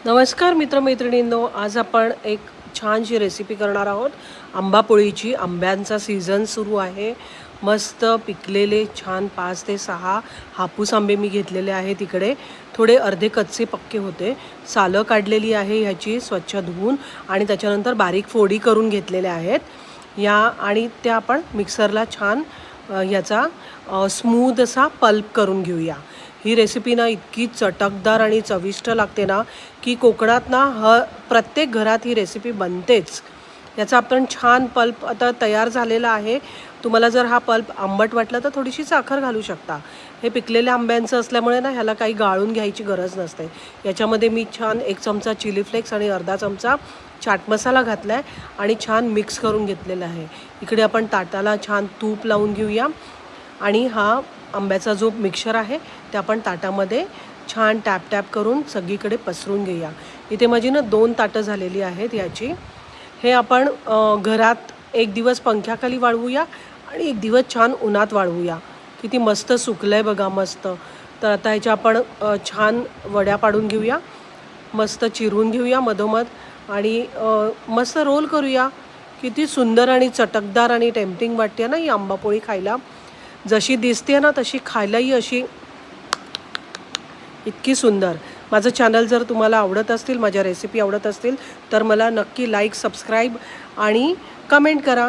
नमस्कार मित्रमैत्रिणींनो, आज आपण एक छानशी रेसिपी करणार आहोत. आंबा पोळीची. आंब्यांचा सीझन सुरू आहे. मस्त पिकलेले छान 5 ते 6 हापूस आंबे मी घेतलेले आहेत. इकडे थोडे अर्धे कच्चे पक्के होते. सालं काढलेली आहे ह्याची स्वच्छ धुवून आणि त्याच्यानंतर बारीक फोडी करून घेतलेल्या आहेत या. आणि त्या आपण मिक्सरला छान याचा स्मूथ असा पल्प करून घेऊया. ही रेसिपी ना इतकी चटकदार आणि चविष्ट लागते ना की कोकणात ना प्रत्येक घरात ही रेसिपी बनतेच. याचा आपण छान पल्प आता तयार झालेला आहे. तुम्हाला जर हा पल्प आंबट वाटला तर थोडीशी साखर घालू शकता. हे पिकलेल्या आंब्यांचं असल्यामुळे ना ह्याला काही गाळून घ्यायची गरज नसते. याच्यामध्ये मी छान 1 चमचा चिली फ्लेक्स आणि अर्धा चमचा चाट मसाला घातला आहे आणि छान मिक्स करून घेतलेला आहे. इकडे आपण ताटाला छान तूप लावून घेऊया आणि हा आंब्याचा जो मिक्सचर आहे ते आपण ताटामध्ये छान टॅप टॅप करून सगळीकडे पसरून घेऊया. इथे माझी ना 2 ताटं झालेली आहेत याची. हे आपण घरात एक दिवस पंख्याखाली वाळवूया आणि एक दिवस छान उन्हात वाळवूया. किती मस्त सुकलं आहे बघा, मस्त. तर आता ह्याच्या आपण छान वड्या पाडून घेऊया, मस्त चिरून घेऊया मधोमध आणि मस्त रोल करूया. किती सुंदर आणि चटकदार आणि टेम्पटिंग वाटते ना ही आंबापोळी खायला. जशी दिसते ना तशी खायलाही अशी इतकी सुंदर. माझं चॅनल जर तुम्हाला आवडत असतील, माझ्या रेसिपी आवडत असतील तर मला नक्की लाईक, सबस्क्राईब आणि कमेंट करा.